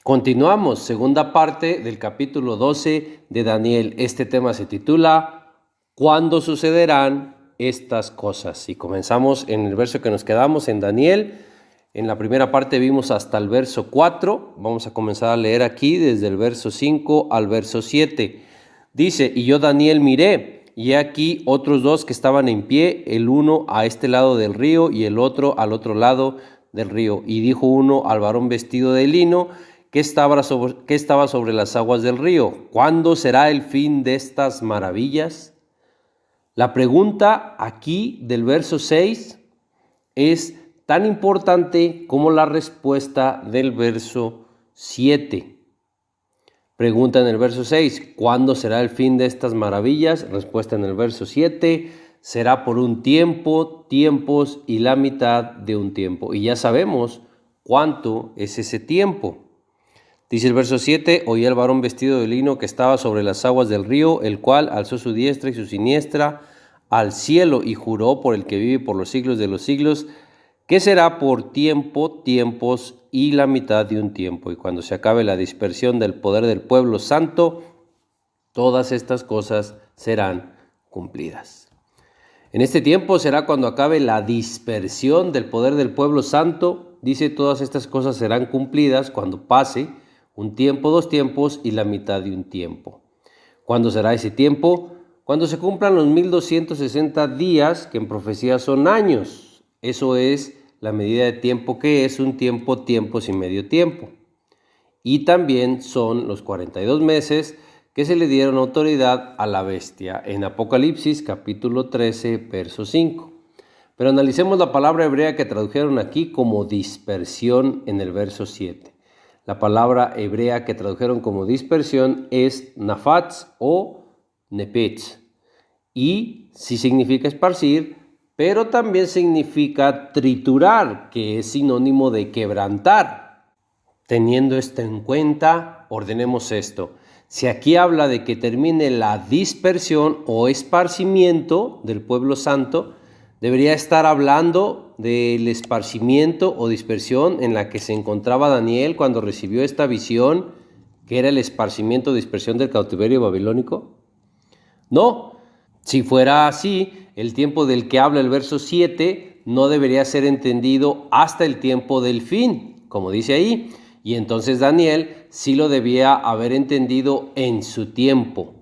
Continuamos, segunda parte del capítulo 12 de Daniel. Este tema se titula ¿Cuándo sucederán estas cosas? Y comenzamos en el verso que nos quedamos en Daniel. En la primera parte vimos hasta el verso 4. Vamos a comenzar a leer aquí desde el verso 5 al verso 7. Dice, y yo Daniel miré, y he aquí otros dos que estaban en pie, el uno a este lado del río y el otro al otro lado del río. Y dijo uno al varón vestido de lino, que estaba sobre las aguas del río: ¿Cuándo será el fin de estas maravillas? La pregunta aquí del verso 6 es tan importante como la respuesta del verso 7. Pregunta en el verso 6, ¿cuándo será el fin de estas maravillas? Respuesta en el verso 7, será por un tiempo, tiempos y la mitad de un tiempo. Y ya sabemos cuánto es ese tiempo. Dice el verso 7, oí al varón vestido de lino que estaba sobre las aguas del río, el cual alzó su diestra y su siniestra al cielo y juró por el que vive por los siglos de los siglos, que será por tiempo, tiempos y la mitad de un tiempo. Y cuando se acabe la dispersión del poder del pueblo santo, todas estas cosas serán cumplidas. En este tiempo será cuando acabe la dispersión del poder del pueblo santo. Dice, todas estas cosas serán cumplidas cuando pase un tiempo, dos tiempos y la mitad de un tiempo. ¿Cuándo será ese tiempo? Cuando se cumplan los 1260 días, que en profecía son años. Eso es la medida de tiempo que es un tiempo, tiempos y medio tiempo. Y también son los 42 meses que se le dieron autoridad a la bestia en Apocalipsis capítulo 13, verso 5. Pero analicemos la palabra hebrea que tradujeron aquí como dispersión en el verso 7. La palabra hebrea que tradujeron como dispersión es nafatz o nepetz. Y sí significa esparcir, pero también significa triturar, que es sinónimo de quebrantar. Teniendo esto en cuenta, ordenemos esto. Si aquí habla de que termine la dispersión o esparcimiento del pueblo santo, debería estar hablando del esparcimiento o dispersión en la que se encontraba Daniel cuando recibió esta visión, que era el esparcimiento o dispersión del cautiverio babilónico. No, si fuera así, el tiempo del que habla el verso 7 no debería ser entendido hasta el tiempo del fin, como dice ahí, y entonces Daniel sí lo debía haber entendido en su tiempo.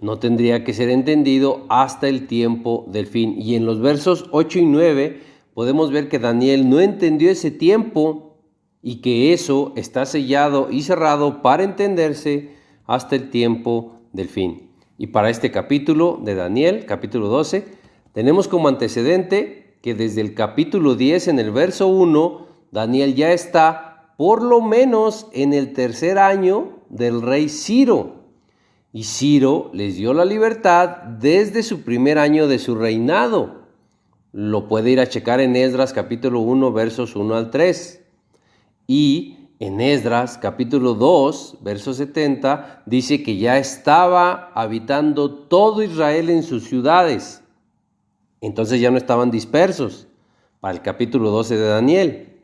No tendría que ser entendido hasta el tiempo del fin. Y en los versos 8 y 9 podemos ver que Daniel no entendió ese tiempo y que eso está sellado y cerrado para entenderse hasta el tiempo del fin. Y para este capítulo de Daniel, capítulo 12, tenemos como antecedente que desde el capítulo 10, en el verso 1, Daniel ya está por lo menos en el tercer año del rey Ciro. Y Ciro les dio la libertad desde su primer año de su reinado. Lo puede ir a checar en Esdras capítulo 1, versos 1 al 3. Y en Esdras capítulo 2, verso 70, dice que ya estaba habitando todo Israel en sus ciudades. Entonces ya no estaban dispersos para el capítulo 12 de Daniel.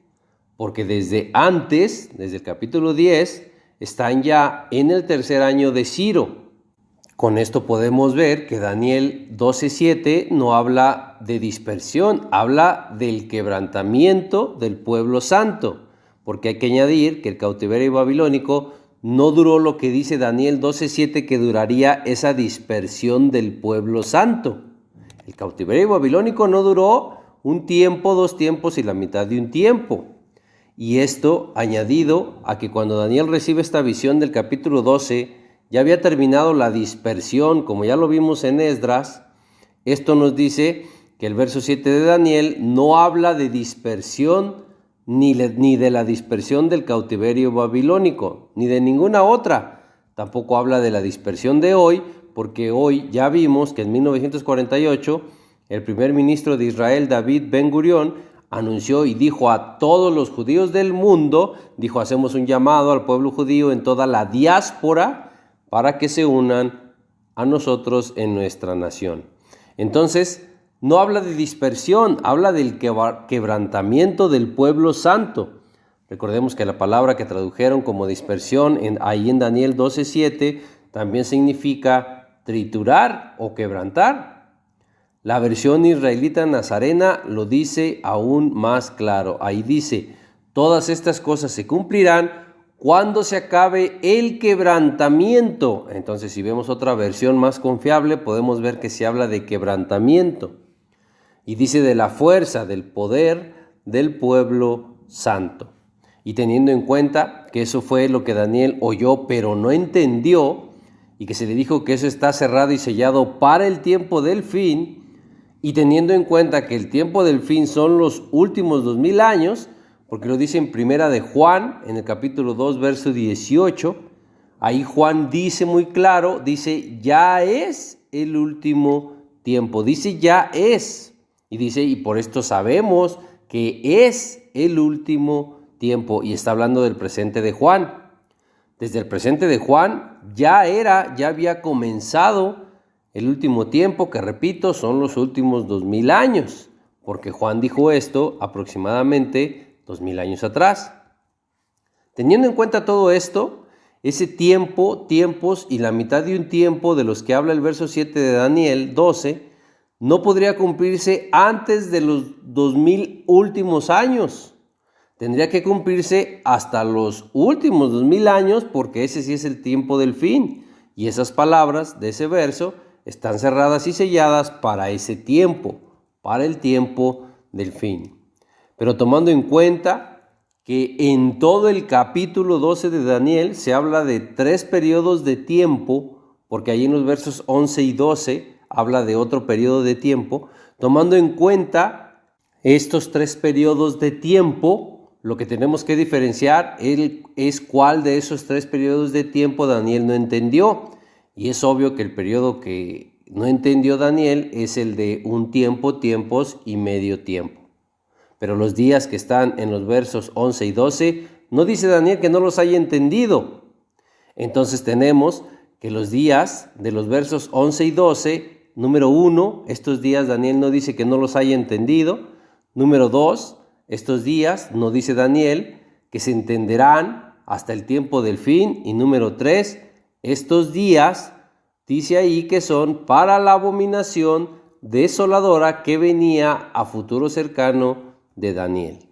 Porque desde antes, desde el capítulo 10, están ya en el tercer año de Ciro. Con esto podemos ver que Daniel 12:7 no habla de dispersión, habla del quebrantamiento del pueblo santo, porque hay que añadir que el cautiverio babilónico no duró lo que dice Daniel 12:7 que duraría esa dispersión del pueblo santo. El cautiverio babilónico no duró un tiempo, dos tiempos y la mitad de un tiempo. Y esto añadido a que cuando Daniel recibe esta visión del capítulo 12, ya había terminado la dispersión, como ya lo vimos en Esdras. Esto nos dice que el verso 7 de Daniel no habla de dispersión ni de la dispersión del cautiverio babilónico, ni de ninguna otra. Tampoco habla de la dispersión de hoy, porque hoy ya vimos que en 1948 el primer ministro de Israel, David Ben-Gurión, anunció y dijo a todos los judíos del mundo, dijo, hacemos un llamado al pueblo judío en toda la diáspora para que se unan a nosotros en nuestra nación. Entonces, no habla de dispersión, habla del quebrantamiento del pueblo santo. Recordemos que la palabra que tradujeron como dispersión ahí en Daniel 12:7 también significa triturar o quebrantar. La versión israelita nazarena lo dice aún más claro. Ahí dice, todas estas cosas se cumplirán cuando se acabe el quebrantamiento. Entonces, si vemos otra versión más confiable, podemos ver que se habla de quebrantamiento. Y dice de la fuerza, del poder del pueblo santo. Y teniendo en cuenta que eso fue lo que Daniel oyó, pero no entendió, y que se le dijo que eso está cerrado y sellado para el tiempo del fin, y teniendo en cuenta que el tiempo del fin son los últimos 2000 años, porque lo dice en Primera de Juan, en el capítulo 2, verso 18, ahí Juan dice muy claro, dice, ya es el último tiempo, dice ya es, y dice, y por esto sabemos que es el último tiempo, y está hablando del presente de Juan. Desde el presente de Juan ya había comenzado el último tiempo, que repito, son los últimos 2000 años, porque Juan dijo esto aproximadamente 2000 años atrás. Teniendo en cuenta todo esto, ese tiempo, tiempos y la mitad de un tiempo de los que habla el verso 7 de Daniel 12, no podría cumplirse antes de los 2000 últimos años. Tendría que cumplirse hasta los últimos 2000 años, porque ese sí es el tiempo del fin. Y esas palabras de ese verso están cerradas y selladas para ese tiempo, para el tiempo del fin. Pero tomando en cuenta que en todo el capítulo 12 de Daniel se habla de 3 periodos de tiempo, porque ahí en los versos 11 y 12 habla de otro periodo de tiempo, tomando en cuenta estos 3 periodos de tiempo, lo que tenemos que diferenciar es cuál de esos 3 periodos de tiempo Daniel no entendió. Y es obvio que el periodo que no entendió Daniel es el de un tiempo, tiempos y medio tiempo. Pero los días que están en los versos 11 y 12, no dice Daniel que no los haya entendido. Entonces tenemos que los días de los versos 11 y 12, número 1, estos días Daniel no dice que no los haya entendido. Número 2, estos días no dice Daniel que se entenderán hasta el tiempo del fin. Y número 3, estos días dice ahí que son para la abominación desoladora que venía a futuro cercano de Daniel.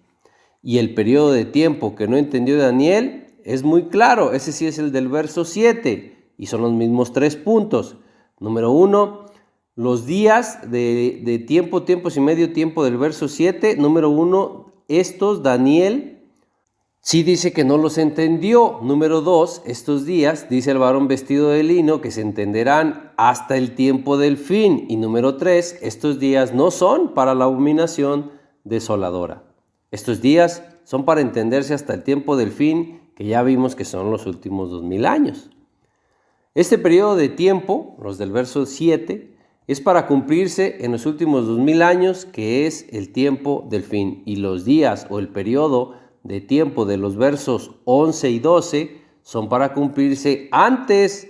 Y el periodo de tiempo que no entendió Daniel es muy claro, ese sí es el del verso 7 y son los mismos 3 puntos. Número 1, los días de tiempo, tiempos y medio tiempo del verso 7. Número 1, estos Daniel sí dice que no los entendió. Número 2, estos días, dice el varón vestido de lino, que se entenderán hasta el tiempo del fin. Y número 3, estos días no son para la abominación desoladora. Estos días son para entenderse hasta el tiempo del fin, que ya vimos que son los últimos 2000 años. Este periodo de tiempo, los del verso 7, es para cumplirse en los últimos 2000 años, que es el tiempo del fin. Y los días o el periodo de tiempo de los versos 11 y 12 son para cumplirse antes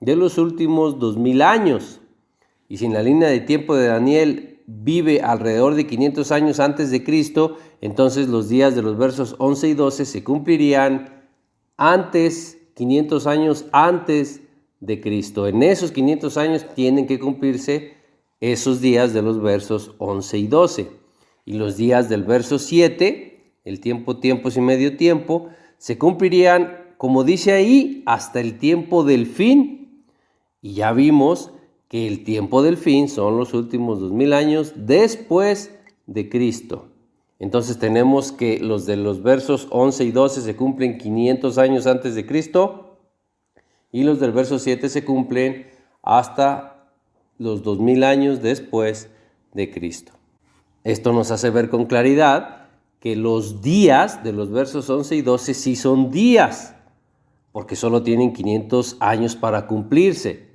de los últimos 2000 años. Y si en la línea de tiempo de Daniel vive alrededor de 500 años antes de Cristo, entonces los días de los versos 11 y 12 se cumplirían antes, 500 años antes de Cristo. En esos 500 años tienen que cumplirse esos días de los versos 11 y 12. Y los días del verso 7, el tiempo, tiempos y medio tiempo, se cumplirían, como dice ahí, hasta el tiempo del fin. Y ya vimos que el tiempo del fin son los últimos 2000 años después de Cristo. Entonces tenemos que los de los versos 11 y 12 se cumplen 500 años antes de Cristo y los del verso 7 se cumplen hasta los 2000 años después de Cristo. Esto nos hace ver con claridad que los días de los versos 11 y 12 sí son días, porque solo tienen 500 años para cumplirse.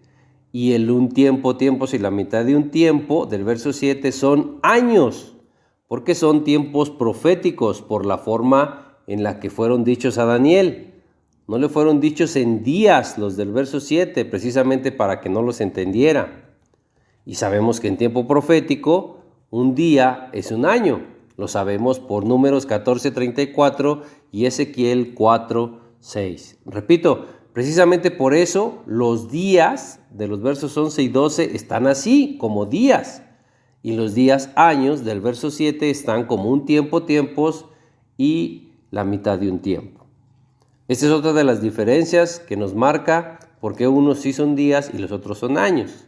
Y el un tiempo, tiempos y la mitad de un tiempo del verso 7 son años, porque son tiempos proféticos por la forma en la que fueron dichos a Daniel. No le fueron dichos en días los del verso 7, precisamente para que no los entendiera. Y sabemos que en tiempo profético un día es un año. Lo sabemos por Números 14:34 y Ezequiel 4:6. Repito, precisamente por eso los días de los versos 11 y 12 están así, como días. Y los días años del verso 7 están como un tiempo, tiempos y la mitad de un tiempo. Esta es otra de las diferencias que nos marca por qué unos sí son días y los otros son años.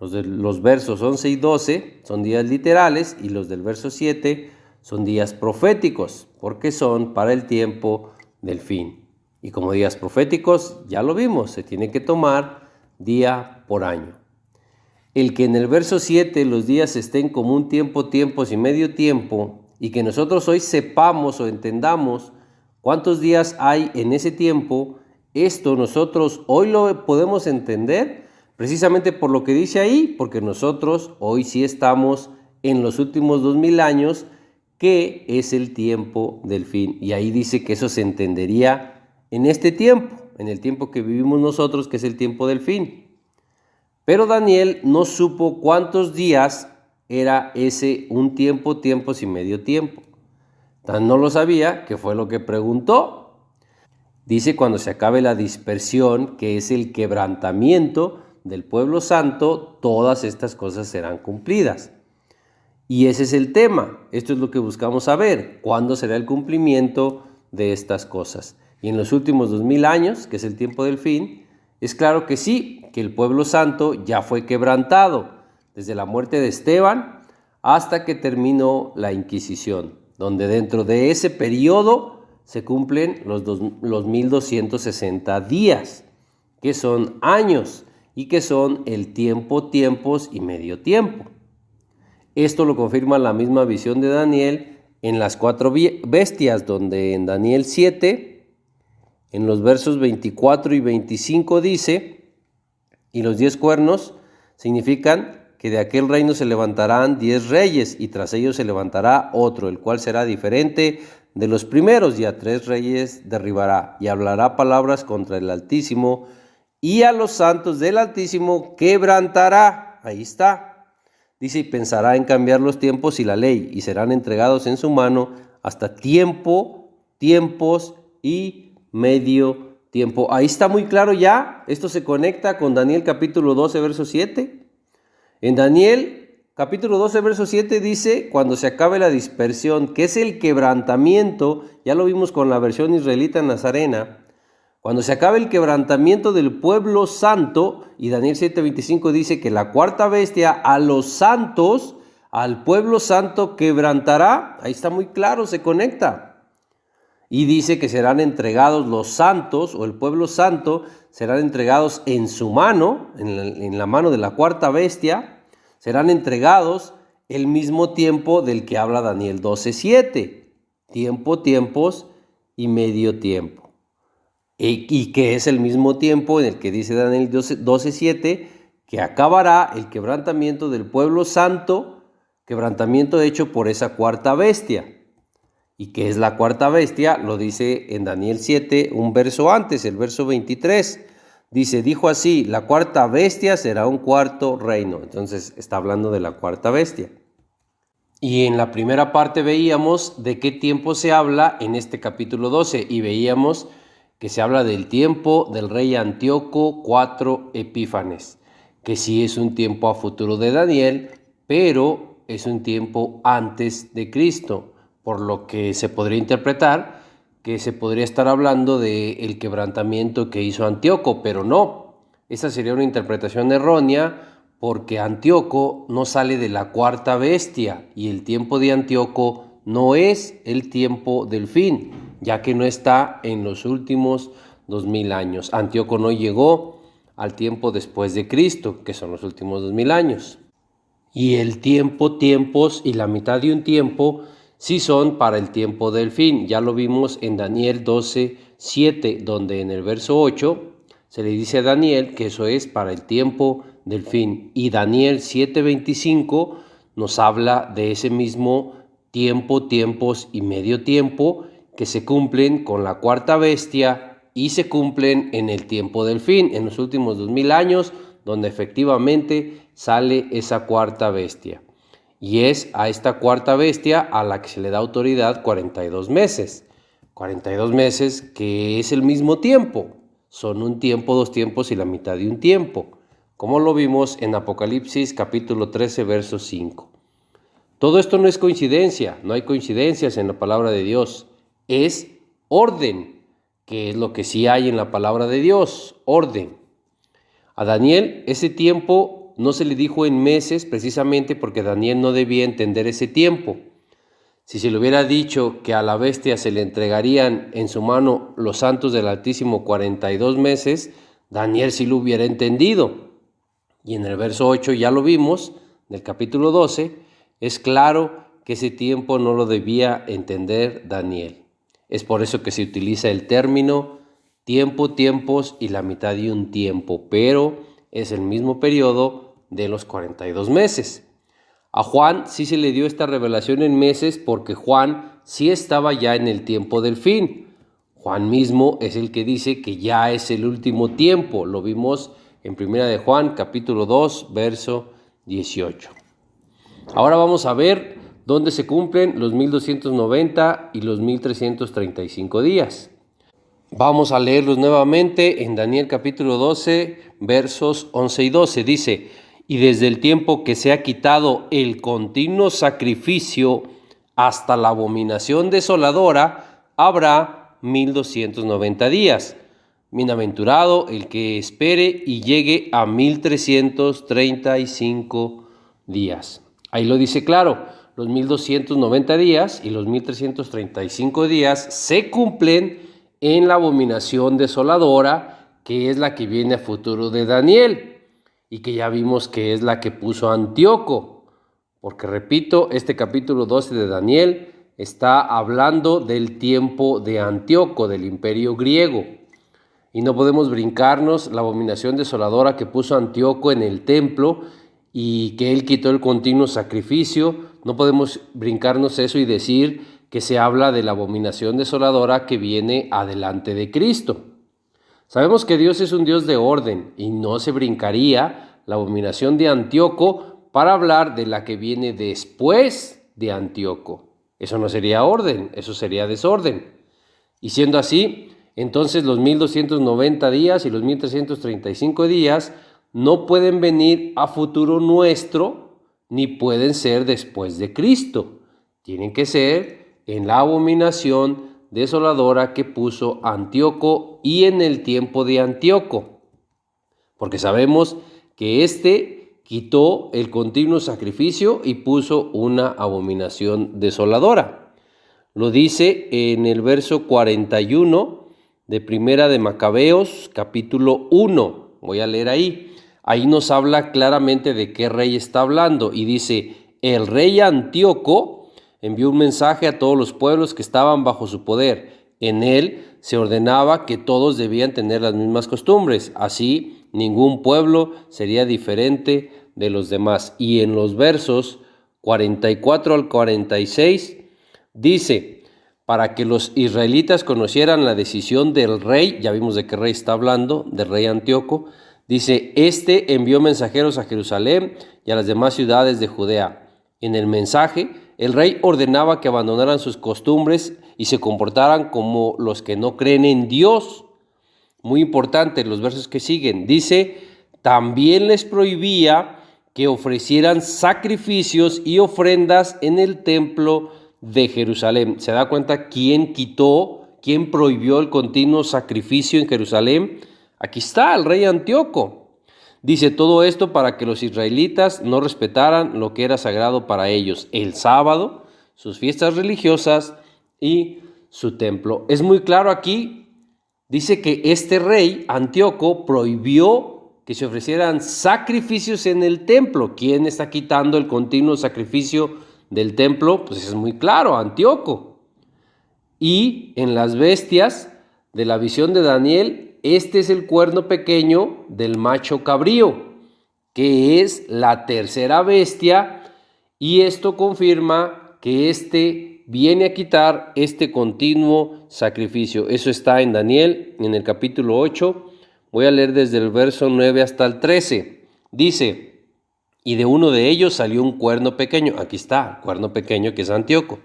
Los versos 11 y 12 son días literales y los del verso 7 son días proféticos, porque son para el tiempo del fin. Y como días proféticos, ya lo vimos, se tiene que tomar día por año. El que en el verso 7 los días estén como un tiempo, tiempos y medio tiempo, y que nosotros hoy sepamos o entendamos cuántos días hay en ese tiempo, esto nosotros hoy lo podemos entender precisamente por lo que dice ahí, porque nosotros hoy sí estamos en los últimos 2000 años, que es el tiempo del fin. Y ahí dice que eso se entendería en este tiempo, en el tiempo que vivimos nosotros, que es el tiempo del fin. Pero Daniel no supo cuántos días era ese un tiempo, tiempos y medio tiempo. Tan no lo sabía que fue lo que preguntó. Dice cuando se acabe la dispersión, que es el quebrantamiento del pueblo santo, todas estas cosas serán cumplidas. Y ese es el tema. Esto es lo que buscamos saber. ¿Cuándo será el cumplimiento de estas cosas? Y en los últimos 2000 años, que es el tiempo del fin, es claro que sí, que el pueblo santo ya fue quebrantado, desde la muerte de Esteban hasta que terminó la Inquisición, donde dentro de ese periodo se cumplen los 1260 días, que son años y que son el tiempo, tiempos y medio tiempo. Esto lo confirma la misma visión de Daniel en las 4 bestias, donde en Daniel 7, en los versos 24 y 25 dice: y los 10 cuernos significan que de aquel reino se levantarán 10 reyes, y tras ellos se levantará otro, el cual será diferente de los primeros, y a 3 reyes derribará, y hablará palabras contra el Altísimo, y a los santos del Altísimo quebrantará. Ahí está. Dice, y pensará en cambiar los tiempos y la ley, y serán entregados en su mano hasta tiempo, tiempos y medio tiempo. Ahí está muy claro ya. Esto se conecta con Daniel capítulo 12, verso 7. En Daniel capítulo 12, verso 7 dice, cuando se acabe la dispersión, que es el quebrantamiento, ya lo vimos con la versión israelita nazarena, cuando se acabe el quebrantamiento del pueblo santo, y Daniel 7:25 dice que la cuarta bestia a los santos, al pueblo santo quebrantará. Ahí está muy claro, se conecta. Y dice que serán entregados los santos, o el pueblo santo, serán entregados en su mano, en la mano de la cuarta bestia, serán entregados el mismo tiempo del que habla Daniel 12:7. Tiempo, tiempos y medio tiempo. Y que es el mismo tiempo en el que dice Daniel 12:7, que acabará el quebrantamiento del pueblo santo, quebrantamiento hecho por esa cuarta bestia. ¿Y qué es la cuarta bestia? Lo dice en Daniel 7, un verso antes, el verso 23. Dice, dijo así, la cuarta bestia será un cuarto reino. Entonces está hablando de la cuarta bestia. Y en la primera parte veíamos de qué tiempo se habla en este capítulo 12, y veíamos que se habla del tiempo del rey Antíoco IV Epífanes, que sí es un tiempo a futuro de Daniel, pero es un tiempo antes de Cristo, por lo que se podría interpretar que se podría estar hablando del quebrantamiento que hizo Antíoco, pero no, esa sería una interpretación errónea, porque Antíoco no sale de la cuarta bestia, y el tiempo de Antíoco no es el tiempo del fin, ya que no está en los últimos 2000 años. Antíoco no llegó al tiempo después de Cristo, que son los últimos 2000 años. Y el tiempo, tiempos y la mitad de un tiempo sí son para el tiempo del fin. Ya lo vimos en Daniel 12:7, donde en el verso 8 se le dice a Daniel que eso es para el tiempo del fin. Y Daniel 7:25 nos habla de ese mismo tiempo, tiempos y medio tiempo, que se cumplen con la cuarta bestia y se cumplen en el tiempo del fin, en los últimos 2000 años, donde efectivamente sale esa cuarta bestia. y es a esta cuarta bestia a la que se le da autoridad 42 meses. 42 meses que es el mismo tiempo. Son un tiempo, 2 tiempos y la mitad de un tiempo, como lo vimos en Apocalipsis capítulo 13, verso 5. Todo esto no es coincidencia, no hay coincidencias en la palabra de Dios, es orden, que es lo que sí hay en la palabra de Dios, orden. A Daniel ese tiempo no se le dijo en meses precisamente porque Daniel no debía entender ese tiempo. Si se le hubiera dicho que a la bestia se le entregarían en su mano los santos del Altísimo 42 meses, Daniel sí lo hubiera entendido. Y en el verso 8 ya lo vimos, del capítulo 12, es claro que ese tiempo no lo debía entender Daniel. Es por eso que se utiliza el término tiempo, tiempos y la mitad de un tiempo, pero es el mismo periodo de los 42 meses. A Juan sí se le dio esta revelación en meses porque Juan sí estaba ya en el tiempo del fin. Juan mismo es el que dice que ya es el último tiempo. Lo vimos en 1 de Juan, capítulo 2, verso 18. Ahora vamos a ver dónde se cumplen los 1290 y los 1335 días. Vamos a leerlos nuevamente en Daniel capítulo 12, versos 11 y 12. Dice: y desde el tiempo que se ha quitado el continuo sacrificio hasta la abominación desoladora, habrá 1290 días. Bienaventurado el que espere y llegue a 1335 días. Ahí lo dice claro, los 1290 días y los 1335 días se cumplen en la abominación desoladora, que es la que viene a futuro de Daniel y que ya vimos que es la que puso Antíoco. Porque repito, este capítulo 12 de Daniel está hablando del tiempo de Antíoco, del imperio griego. Y no podemos brincarnos la abominación desoladora que puso Antíoco en el templo y que él quitó el continuo sacrificio. No podemos brincarnos eso y decir que se habla de la abominación desoladora que viene adelante de Cristo. Sabemos que Dios es un Dios de orden y no se brincaría la abominación de Antíoco para hablar de la que viene después de Antíoco. Eso no sería orden, eso sería desorden. Y siendo así, entonces los 1290 días y los 1335 días no pueden venir a futuro nuestro ni pueden ser después de Cristo. Tienen que ser en la abominación desoladora que puso Antíoco y en el tiempo de Antíoco. Porque sabemos que éste quitó el continuo sacrificio y puso una abominación desoladora. Lo dice en el verso 41 de Primera de Macabeos, capítulo 1. Voy a leer ahí. Ahí nos habla claramente de qué rey está hablando y dice: el rey Antíoco envió un mensaje a todos los pueblos que estaban bajo su poder. En él se ordenaba que todos debían tener las mismas costumbres. Así, ningún pueblo sería diferente de los demás. Y en los versos 44 al 46 dice: para que los israelitas conocieran la decisión del rey, ya vimos de qué rey está hablando, del rey Antíoco, dice: este envió mensajeros a Jerusalén y a las demás ciudades de Judea. En el mensaje, el rey ordenaba que abandonaran sus costumbres y se comportaran como los que no creen en Dios. Muy importante, los versos que siguen. Dice: también les prohibía que ofrecieran sacrificios y ofrendas en el templo de Jerusalén. ¿Se da cuenta quién prohibió el continuo sacrificio en Jerusalén? Aquí está el rey Antíoco. Dice todo esto para que los israelitas no respetaran lo que era sagrado para ellos: el sábado, sus fiestas religiosas y su templo. Es muy claro aquí. Dice que este rey Antíoco prohibió que se ofrecieran sacrificios en el templo. ¿Quién está quitando el continuo sacrificio del templo? Pues es muy claro, Antíoco. Y en las bestias de la visión de Daniel, este es el cuerno pequeño del macho cabrío, que es la tercera bestia, y esto confirma que este viene a quitar este continuo sacrificio. Eso está en Daniel, en el capítulo 8. Voy a leer desde el verso 9 hasta el 13. Dice: y de uno de ellos salió un cuerno pequeño. Aquí está, cuerno pequeño, que es Antíoco.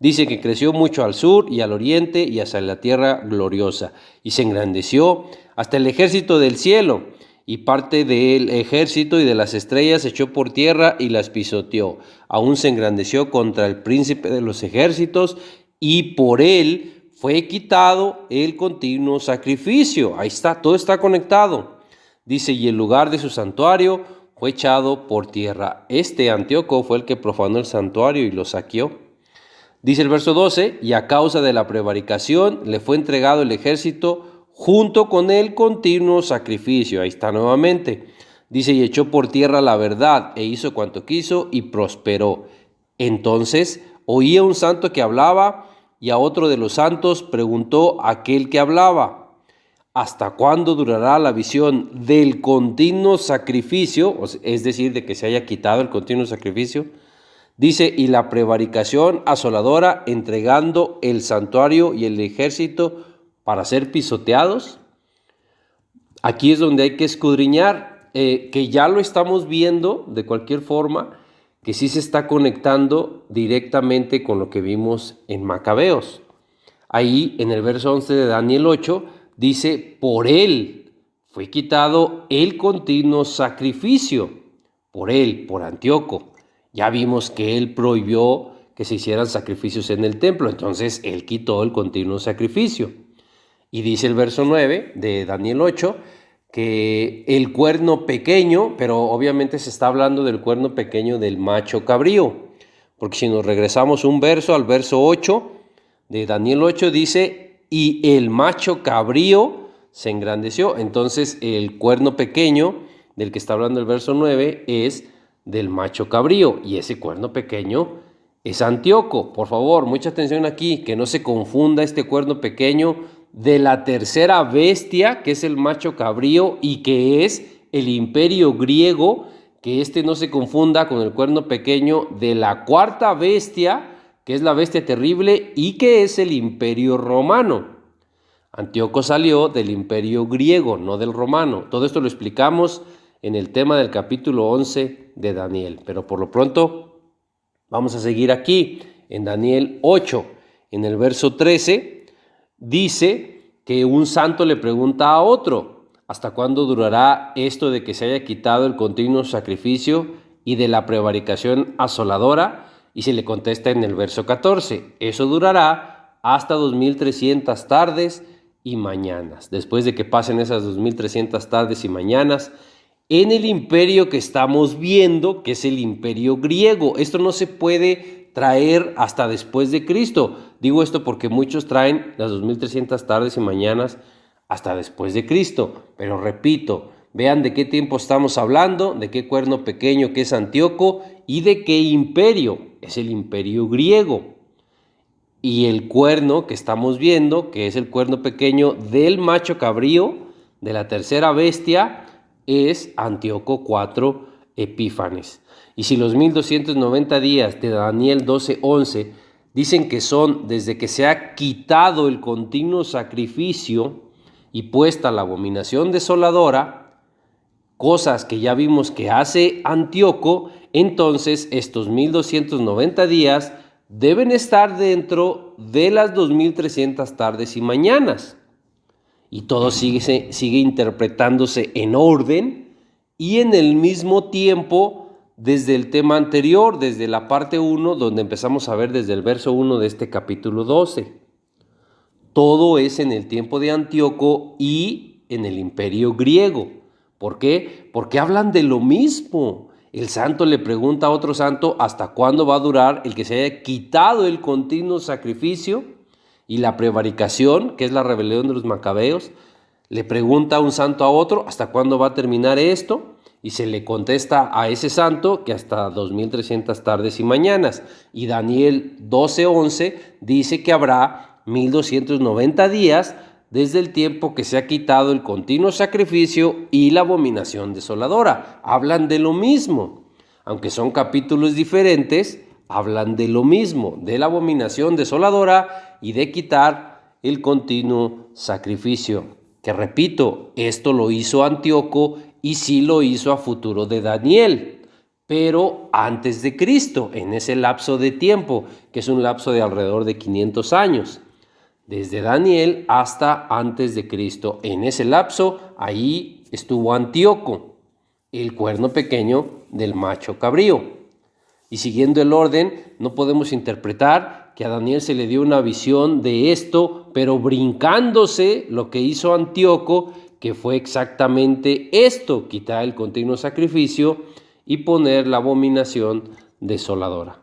Dice que creció mucho al sur y al oriente y hacia la tierra gloriosa, y se engrandeció hasta el ejército del cielo, y parte del ejército y de las estrellas echó por tierra y las pisoteó. Aún se engrandeció contra el príncipe de los ejércitos, y por él fue quitado el continuo sacrificio. Ahí está, todo está conectado. Dice, y el lugar de su santuario fue echado por tierra. Este Antíoco fue el que profanó el santuario y lo saqueó. Dice el verso 12, y a causa de la prevaricación le fue entregado el ejército junto con el continuo sacrificio. Ahí está nuevamente. Dice, y echó por tierra la verdad e hizo cuanto quiso y prosperó. Entonces oía un santo que hablaba y a otro de los santos preguntó aquel que hablaba, ¿hasta cuándo durará la visión del continuo sacrificio? Es decir, de que se haya quitado el continuo sacrificio. Dice, y la prevaricación asoladora, entregando el santuario y el ejército para ser pisoteados. Aquí es donde hay que escudriñar, que ya lo estamos viendo de cualquier forma, que sí se está conectando directamente con lo que vimos en Macabeos. Ahí en el verso 11 de Daniel 8 dice, por él fue quitado el continuo sacrificio, por él, por Antíoco. Ya vimos que él prohibió que se hicieran sacrificios en el templo, entonces él quitó el continuo sacrificio. Y dice el verso 9 de Daniel 8 que el cuerno pequeño, pero obviamente se está hablando del cuerno pequeño del macho cabrío, porque si nos regresamos un verso al verso 8 de Daniel 8 dice, y el macho cabrío se engrandeció. Entonces el cuerno pequeño del que está hablando el verso 9 es del macho cabrío, y ese cuerno pequeño es Antíoco. Por favor, mucha atención aquí, que no se confunda este cuerno pequeño de la tercera bestia, que es el macho cabrío y que es el imperio griego, que este no se confunda con el cuerno pequeño de la cuarta bestia, que es la bestia terrible y que es el imperio romano. Antíoco salió del imperio griego, no del romano. Todo esto lo explicamos en el tema del capítulo 11 de Daniel. Pero por lo pronto vamos a seguir aquí en Daniel 8. En el verso 13 dice que un santo le pregunta a otro, ¿hasta cuándo durará esto de que se haya quitado el continuo sacrificio y de la prevaricación asoladora? Y se le contesta en el verso 14, eso durará hasta 2300 tardes y mañanas. Después de que pasen esas 2300 tardes y mañanas, en el imperio que estamos viendo, que es el imperio griego. Esto no se puede traer hasta después de Cristo. Digo esto porque muchos traen las 2300 tardes y mañanas hasta después de Cristo. Pero repito, vean de qué tiempo estamos hablando, de qué cuerno pequeño que es Antíoco y de qué imperio. Es el imperio griego. Y el cuerno que estamos viendo, que es el cuerno pequeño del macho cabrío, de la tercera bestia, es Antíoco IV Epífanes. Y si los 1290 días de Daniel 12:11 dicen que son desde que se ha quitado el continuo sacrificio y puesta la abominación desoladora, cosas que ya vimos que hace Antíoco, entonces estos 1290 días deben estar dentro de las 2300 tardes y mañanas. Y todo sigue interpretándose en orden y en el mismo tiempo desde el tema anterior, desde la parte 1, donde empezamos a ver desde el verso 1 de este capítulo 12. Todo es en el tiempo de Antíoco y en el imperio griego. ¿Por qué? Porque hablan de lo mismo. El santo le pregunta a otro santo hasta cuándo va a durar el que se haya quitado el continuo sacrificio y la prevaricación, que es la rebelión de los macabeos. Le pregunta a un santo a otro hasta cuándo va a terminar esto y se le contesta a ese santo que hasta 2300 tardes y mañanas. Y Daniel 12:11 dice que habrá 1290 días desde el tiempo que se ha quitado el continuo sacrificio y la abominación desoladora. Hablan de lo mismo, aunque son capítulos diferentes, hablan de lo mismo, de la abominación desoladora y de quitar el continuo sacrificio. Que repito, esto lo hizo Antíoco y sí lo hizo a futuro de Daniel. pero antes de Cristo, en ese lapso de tiempo, que es un lapso de alrededor de 500 años. Desde Daniel hasta antes de Cristo. En ese lapso, ahí estuvo Antíoco, el cuerno pequeño del macho cabrío. Y siguiendo el orden, no podemos interpretar que a Daniel se le dio una visión de esto, pero brincándose lo que hizo Antíoco, que fue exactamente esto: quitar el continuo sacrificio y poner la abominación desoladora.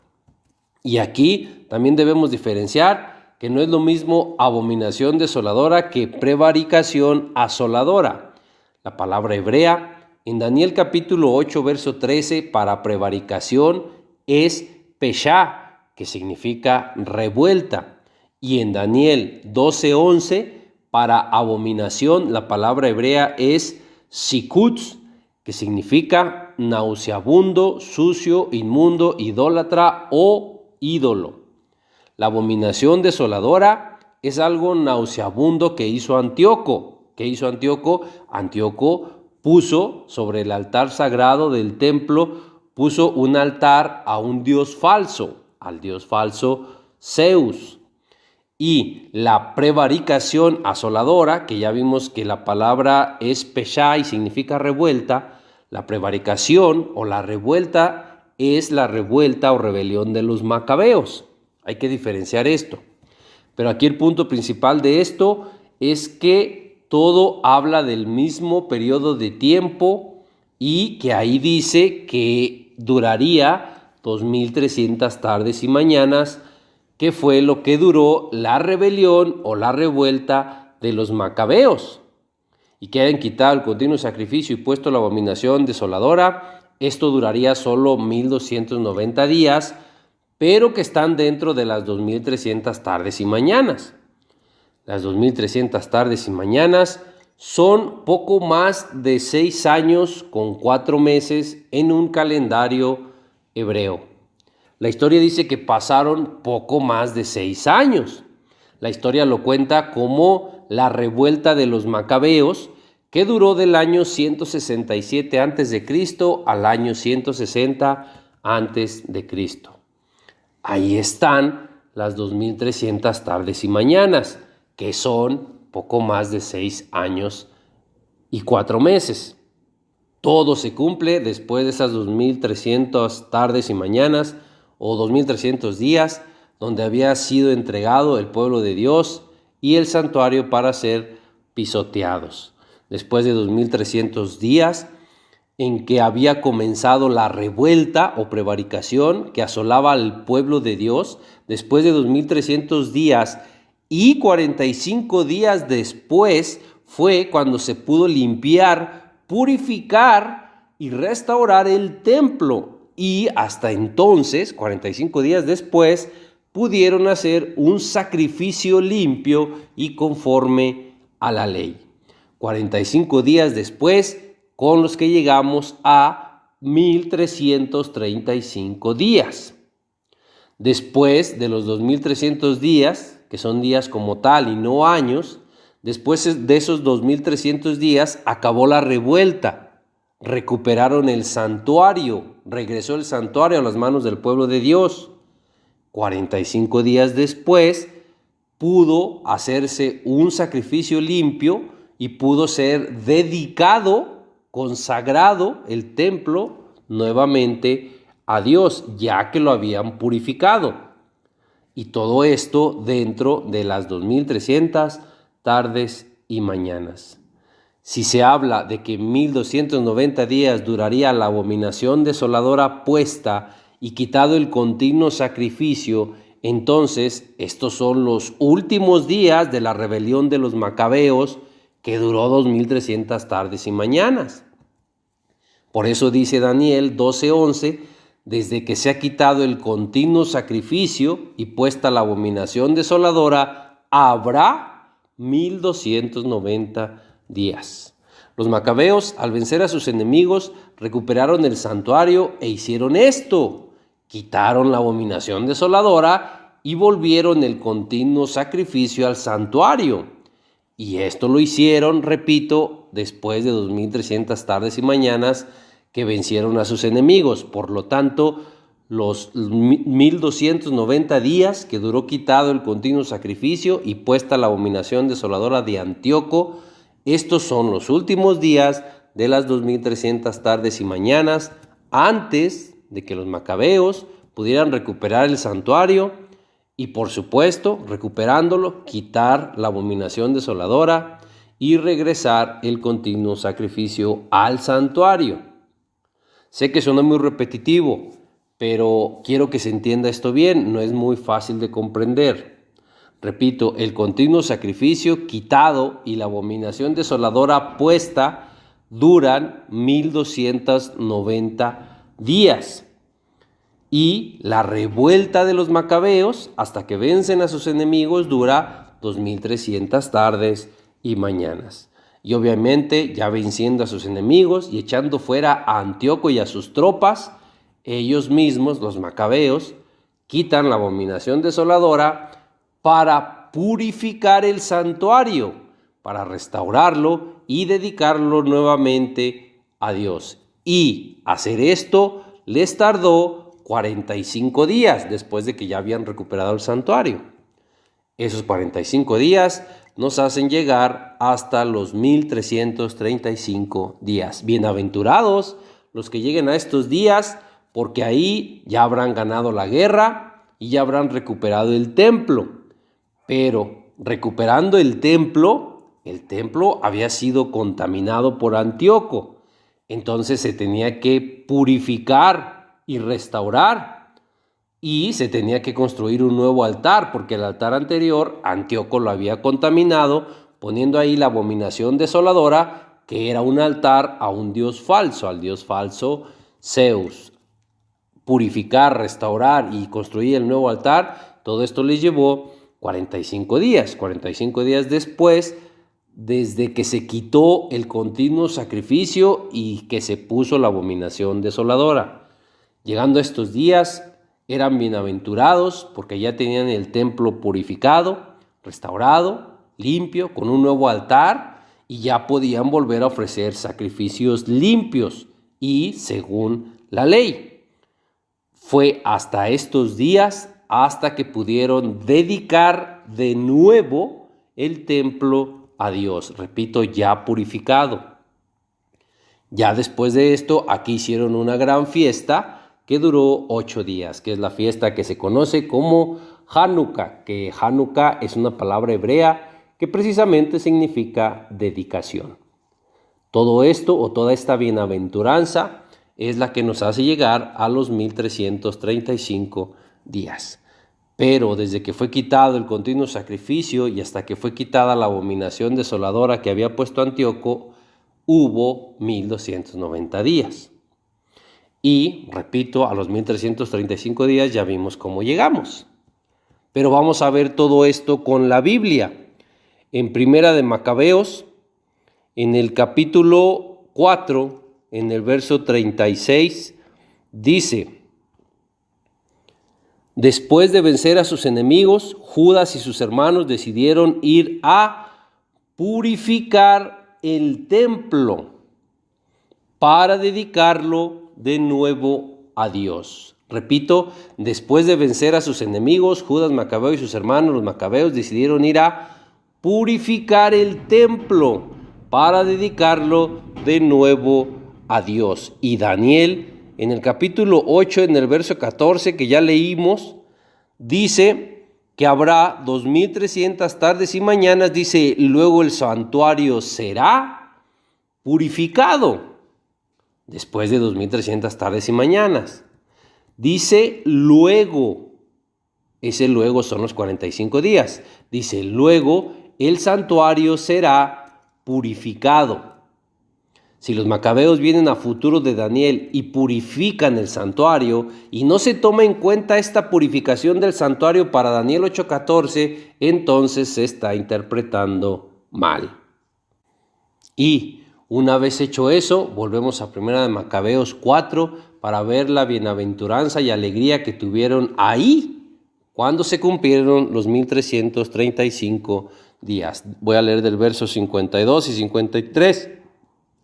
Y aquí también debemos diferenciar que no es lo mismo abominación desoladora que prevaricación asoladora. La palabra hebrea en Daniel capítulo 8, verso 13, para prevaricación es peshá, que significa revuelta. Y en Daniel 12, 11, para abominación, la palabra hebrea es sikutz, que significa nauseabundo, sucio, inmundo, idólatra o ídolo. La abominación desoladora es algo nauseabundo que hizo Antíoco. ¿Qué hizo Antíoco? Antíoco puso sobre el altar sagrado del templo, puso un altar a un dios falso, al dios falso Zeus. Y la prevaricación asoladora, que ya vimos que la palabra es peshá y significa revuelta, la prevaricación o la revuelta es la revuelta o rebelión de los macabeos. Hay que diferenciar esto. Pero aquí el punto principal de esto es que todo habla del mismo periodo de tiempo y que ahí dice que duraría 2300 tardes y mañanas, que fue lo que duró la rebelión o la revuelta de los macabeos, y que hayan quitado el continuo sacrificio y puesto la abominación desoladora. Esto duraría solo 1290 días, pero que están dentro de las 2300 tardes y mañanas. Las 2300 tardes y mañanas son poco más de 6 años con 4 meses en un calendario hebreo. La historia dice que pasaron poco más de 6 años. La historia lo cuenta como la revuelta de los macabeos, que duró del año 167 a.C. al año 160 a.C. Ahí están las 2300 tardes y mañanas, que son poco más de 6 años y 4 meses. Todo se cumple después de esas 2300 tardes y mañanas o 2300 días, donde había sido entregado el pueblo de Dios y el santuario para ser pisoteados. Después de 2300 días en que había comenzado la revuelta o prevaricación que asolaba al pueblo de Dios, después de 2300 días y 45 días después fue cuando se pudo limpiar, purificar y restaurar el templo. Y hasta entonces, 45 días después, pudieron hacer un sacrificio limpio y conforme a la ley. 45 días después, con los que llegamos a 1335 días. Después de los 2300 días, que son días como tal y no años, después de esos 2300 días acabó la revuelta. Recuperaron el santuario, regresó el santuario a las manos del pueblo de Dios. 45 días después pudo hacerse un sacrificio limpio y pudo ser dedicado, consagrado el templo nuevamente a Dios, ya que lo habían purificado. Y todo esto dentro de las 2300 tardes y mañanas. Si se habla de que 1290 días duraría la abominación desoladora puesta y quitado el continuo sacrificio, entonces estos son los últimos días de la rebelión de los macabeos, que duró 2300 tardes y mañanas. Por eso dice Daniel 12:11, desde que se ha quitado el continuo sacrificio y puesta la abominación desoladora, habrá 1290 días. Los macabeos, al vencer a sus enemigos, recuperaron el santuario e hicieron esto: quitaron la abominación desoladora y volvieron el continuo sacrificio al santuario. Y esto lo hicieron, repito, después de 2300 tardes y mañanas, que vencieron a sus enemigos. Por lo tanto, los 1290 días que duró quitado el continuo sacrificio y puesta la abominación desoladora de Antíoco, estos son los últimos días de las 2300 tardes y mañanas antes de que los macabeos pudieran recuperar el santuario y, por supuesto, recuperándolo, quitar la abominación desoladora y regresar el continuo sacrificio al santuario. Sé que suena muy repetitivo, pero quiero que se entienda esto bien, no es muy fácil de comprender. Repito, el continuo sacrificio quitado y la abominación desoladora puesta duran 1290 días. Y la revuelta de los macabeos, hasta que vencen a sus enemigos, dura 2300 tardes y mañanas. Y obviamente, ya venciendo a sus enemigos y echando fuera a Antíoco y a sus tropas, ellos mismos, los macabeos, quitan la abominación desoladora para purificar el santuario, para restaurarlo y dedicarlo nuevamente a Dios. Y hacer esto les tardó 45 días después de que ya habían recuperado el santuario. Esos 45 días nos hacen llegar hasta los 1335 días. Bienaventurados los que lleguen a estos días, porque ahí ya habrán ganado la guerra y ya habrán recuperado el templo. Pero recuperando el templo había sido contaminado por Antíoco. Entonces se tenía que purificar y restaurar, y se tenía que construir un nuevo altar, porque el altar anterior Antíoco lo había contaminado, poniendo ahí la abominación desoladora, que era un altar a un dios falso, al dios falso Zeus. Purificar, restaurar y construir el nuevo altar, todo esto les llevó 45 días. 45 días después, desde que se quitó el continuo sacrificio y que se puso la abominación desoladora. Llegando a estos días, eran bienaventurados porque ya tenían el templo purificado, restaurado, limpio, con un nuevo altar, y ya podían volver a ofrecer sacrificios limpios y según la ley. Fue hasta estos días hasta que pudieron dedicar de nuevo el templo a Dios, repito, ya purificado. Ya después de esto, aquí hicieron una gran fiesta que duró 8 días, que es la fiesta que se conoce como Hanukkah, que Hanukkah es una palabra hebrea que precisamente significa dedicación. Todo esto o toda esta bienaventuranza es la que nos hace llegar a los 1335 días. Pero desde que fue quitado el continuo sacrificio y hasta que fue quitada la abominación desoladora que había puesto Antíoco, hubo 1290 días. Y, repito, a los 1335 días ya vimos cómo llegamos. Pero vamos a ver todo esto con la Biblia. En Primera de Macabeos, en el capítulo 4, en el verso 36, dice: después de vencer a sus enemigos, Judas y sus hermanos decidieron ir a purificar el templo para dedicarlo de nuevo a Dios. Repito, después de vencer a sus enemigos, Judas Macabeo y sus hermanos, los macabeos, decidieron ir a purificar el templo para dedicarlo de nuevo a Dios. Y Daniel, en el capítulo 8, en el verso 14, que ya leímos, dice que habrá 2300 tardes y mañanas, dice, luego el santuario será purificado. Después de 2300 tardes y mañanas. Dice luego, ese luego son los 45 días. Dice luego el santuario será purificado. Si los macabeos vienen a futuro de Daniel y purifican el santuario y no se toma en cuenta esta purificación del santuario para Daniel 8:14, entonces se está interpretando mal. Y una vez hecho eso, volvemos a Primera de Macabeos 4 para ver la bienaventuranza y alegría que tuvieron ahí cuando se cumplieron los 1335 días. Voy a leer del verso 52 y 53.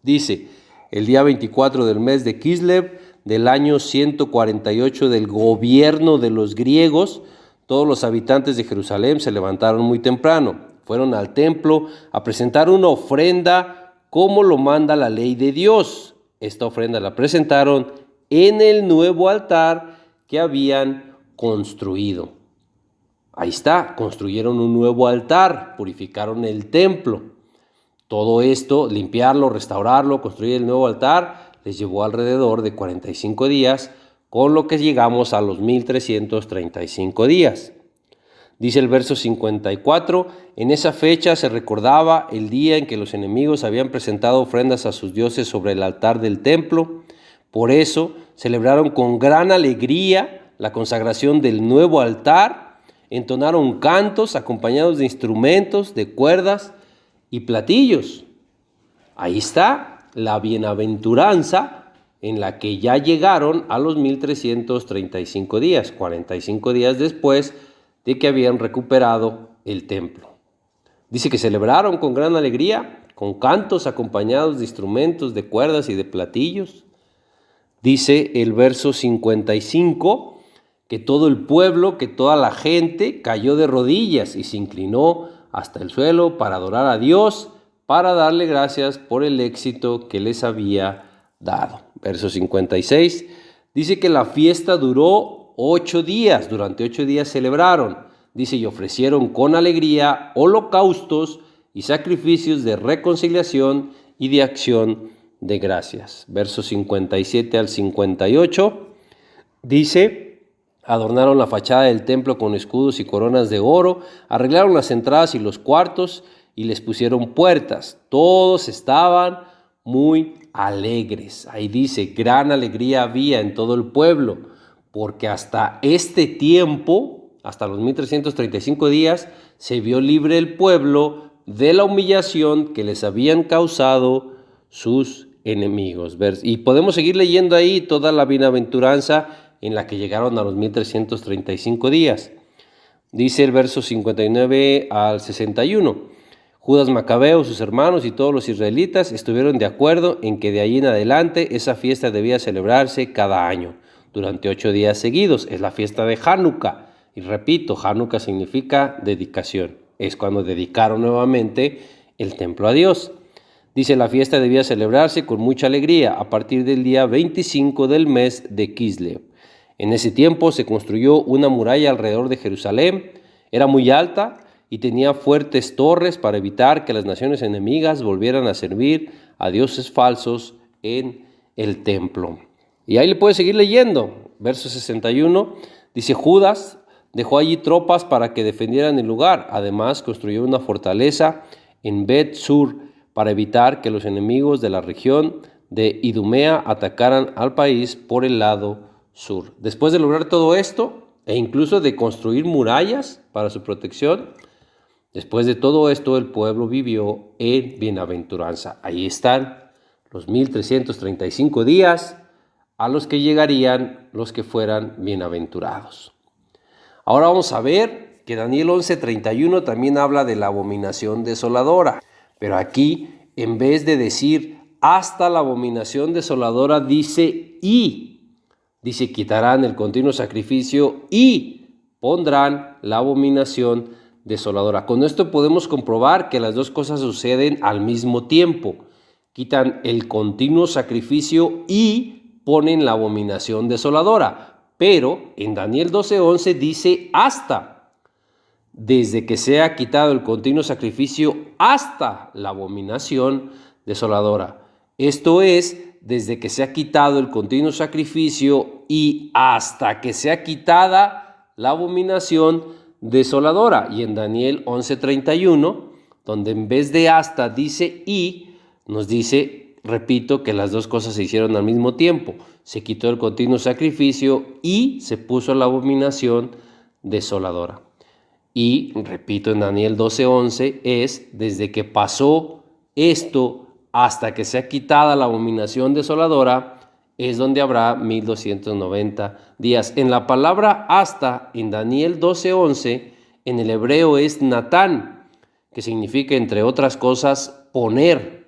Dice: el día 24 del mes de Kislev, del año 148 del gobierno de los griegos, todos los habitantes de Jerusalén se levantaron muy temprano. Fueron al templo a presentar una ofrenda como lo manda la ley de Dios. Esta ofrenda la presentaron en el nuevo altar que habían construido. Ahí está, construyeron un nuevo altar, purificaron el templo. Todo esto, limpiarlo, restaurarlo, construir el nuevo altar, les llevó alrededor de 45 días, con lo que llegamos a los 1335 días. Dice el verso 54, en esa fecha se recordaba el día en que los enemigos habían presentado ofrendas a sus dioses sobre el altar del templo. Por eso celebraron con gran alegría la consagración del nuevo altar, entonaron cantos acompañados de instrumentos, de cuerdas y platillos. Ahí está la bienaventuranza en la que ya llegaron a los 1335 días, 45 días después de que habían recuperado el templo. Dice que celebraron con gran alegría, con cantos acompañados de instrumentos, de cuerdas y de platillos. Dice el verso 55 que todo el pueblo, que toda la gente cayó de rodillas y se inclinó hasta el suelo para adorar a Dios, para darle gracias por el éxito que les había dado. Verso 56 dice que la fiesta duró 8 días, durante 8 días celebraron. Dice, y ofrecieron con alegría holocaustos y sacrificios de reconciliación y de acción de gracias. Versos 57 al 58 dice, adornaron la fachada del templo con escudos y coronas de oro, arreglaron las entradas y los cuartos y les pusieron puertas. Todos estaban muy alegres. Ahí dice, gran alegría había en todo el pueblo, porque hasta este tiempo, hasta los 1335 días, se vio libre el pueblo de la humillación que les habían causado sus enemigos. Y podemos seguir leyendo ahí toda la bienaventuranza en la que llegaron a los 1335 días. Dice el verso 59 al 61. Judas Macabeo, sus hermanos y todos los israelitas estuvieron de acuerdo en que de ahí en adelante esa fiesta debía celebrarse cada año, durante 8 días seguidos. Es la fiesta de Hanukkah. Y repito, Hanukkah significa dedicación. Es cuando dedicaron nuevamente el templo a Dios. Dice, la fiesta debía celebrarse con mucha alegría a partir del día 25 del mes de Kislev. En ese tiempo se construyó una muralla alrededor de Jerusalén. Era muy alta y tenía fuertes torres para evitar que las naciones enemigas volvieran a servir a dioses falsos en el templo. Y ahí le puede seguir leyendo. Verso 61 dice, Judas dejó allí tropas para que defendieran el lugar. Además, construyó una fortaleza en Bet-Sur para evitar que los enemigos de la región de Idumea atacaran al país por el lado sur. Después de lograr todo esto, e incluso de construir murallas para su protección, después de todo esto, el pueblo vivió en bienaventuranza. Ahí están los 1335 días a los que llegarían los que fueran bienaventurados. Ahora vamos a ver que Daniel 11:31 también habla de la abominación desoladora. Pero aquí, en vez de decir hasta la abominación desoladora, dice y. Dice, quitarán el continuo sacrificio y pondrán la abominación desoladora. Con esto podemos comprobar que las dos cosas suceden al mismo tiempo. Quitan el continuo sacrificio y ponen la abominación desoladora. Pero en Daniel 12:11 dice hasta. Desde que sea quitado el continuo sacrificio hasta la abominación desoladora. Esto es, desde que sea quitado el continuo sacrificio y hasta que sea quitada la abominación desoladora. Y en Daniel 11:31, donde en vez de hasta dice y, nos dice, repito, que las dos cosas se hicieron al mismo tiempo. Se quitó el continuo sacrificio y se puso la abominación desoladora. Y, repito, en Daniel 12:11 es desde que pasó esto hasta que sea quitada la abominación desoladora, es donde habrá 1290 días. En la palabra hasta, en Daniel 12:11, en el hebreo es Natán, que significa, entre otras cosas, poner.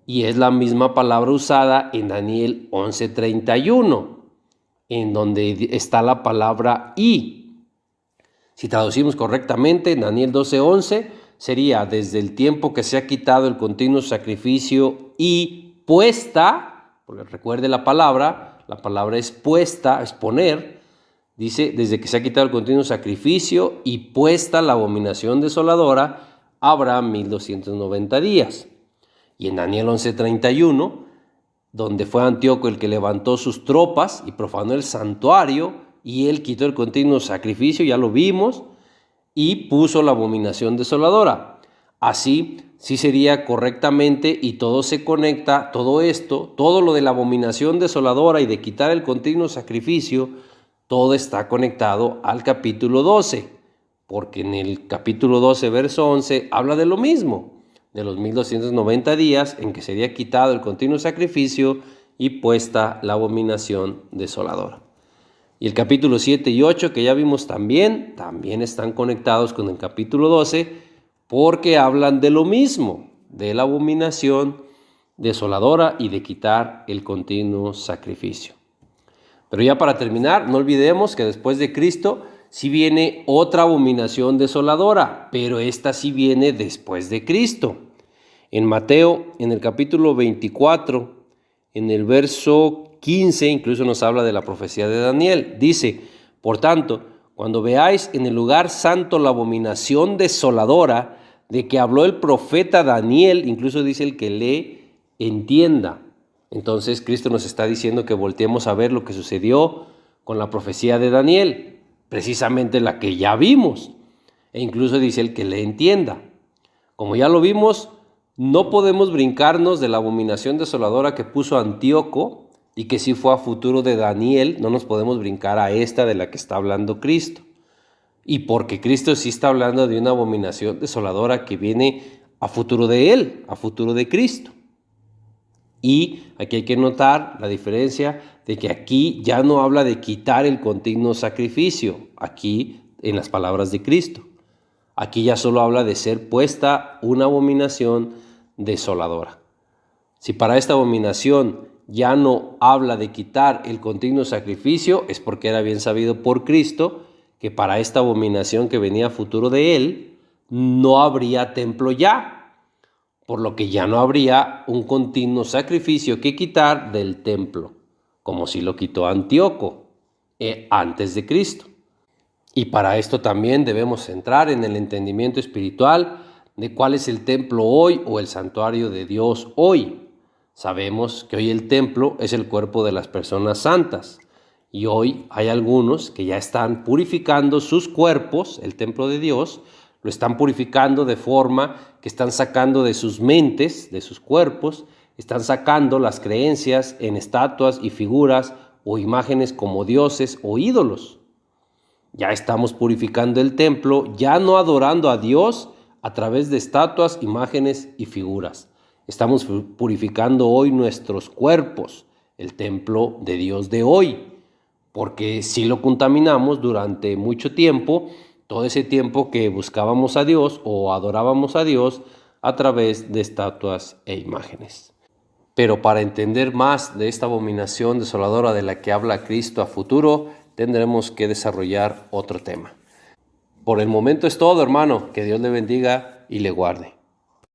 Y es la misma palabra usada en Daniel 11:31, en donde está la palabra y. Si traducimos correctamente, en Daniel 12:11 sería desde el tiempo que se ha quitado el continuo sacrificio y puesta, porque recuerde la palabra es puesta, es poner, dice desde que se ha quitado el continuo sacrificio y puesta la abominación desoladora, habrá 1290 días. Y en Daniel 11:31, donde fue Antíoco el que levantó sus tropas y profanó el santuario, y él quitó el continuo sacrificio, ya lo vimos, y puso la abominación desoladora. Así, sí sería correctamente, y todo se conecta, todo esto, todo lo de la abominación desoladora y de quitar el continuo sacrificio, todo está conectado al capítulo 12, porque en el capítulo 12, verso 11, habla de lo mismo, de los 1290 días en que sería quitado el continuo sacrificio y puesta la abominación desoladora. Y el capítulo 7 y 8, que ya vimos también están conectados con el capítulo 12, porque hablan de lo mismo, de la abominación desoladora y de quitar el continuo sacrificio. Pero ya para terminar, no olvidemos que después de Cristo sí viene otra abominación desoladora, pero esta sí viene después de Cristo. En Mateo, en el capítulo 24, en el verso 15, incluso nos habla de la profecía de Daniel. Dice, por tanto, cuando veáis en el lugar santo la abominación desoladora de que habló el profeta Daniel, incluso dice el que lee, entienda. Entonces Cristo nos está diciendo que volteemos a ver lo que sucedió con la profecía de Daniel, precisamente la que ya vimos. E incluso dice el que le entienda. Como ya lo vimos, no podemos brincarnos de la abominación desoladora que puso Antíoco y que sí fue a futuro de Daniel, no nos podemos brincar a esta de la que está hablando Cristo. Y porque Cristo sí está hablando de una abominación desoladora que viene a futuro de Él, a futuro de Cristo. Y aquí hay que notar la diferencia de que aquí ya no habla de quitar el continuo sacrificio, aquí en las palabras de Cristo. Aquí ya solo habla de ser puesta una abominación desoladora. Si para esta abominación ya no habla de quitar el continuo sacrificio, es porque era bien sabido por Cristo que para esta abominación que venía a futuro de Él, no habría templo ya, por lo que ya no habría un continuo sacrificio que quitar del templo, como si lo quitó Antíoco antes de Cristo. Y para esto también debemos entrar en el entendimiento espiritual de cuál es el templo hoy o el santuario de Dios hoy. Sabemos que hoy el templo es el cuerpo de las personas santas y hoy hay algunos que ya están purificando sus cuerpos, el templo de Dios, lo están purificando de forma que están sacando de sus mentes, de sus cuerpos, están sacando las creencias en estatuas y figuras o imágenes como dioses o ídolos. Ya estamos purificando el templo, ya no adorando a Dios a través de estatuas, imágenes y figuras. Estamos purificando hoy nuestros cuerpos, el templo de Dios de hoy, porque si lo contaminamos durante mucho tiempo, todo ese tiempo que buscábamos a Dios o adorábamos a Dios a través de estatuas e imágenes. Pero para entender más de esta abominación desoladora de la que habla Cristo a futuro, tendremos que desarrollar otro tema. Por el momento es todo, hermano. Que Dios le bendiga y le guarde.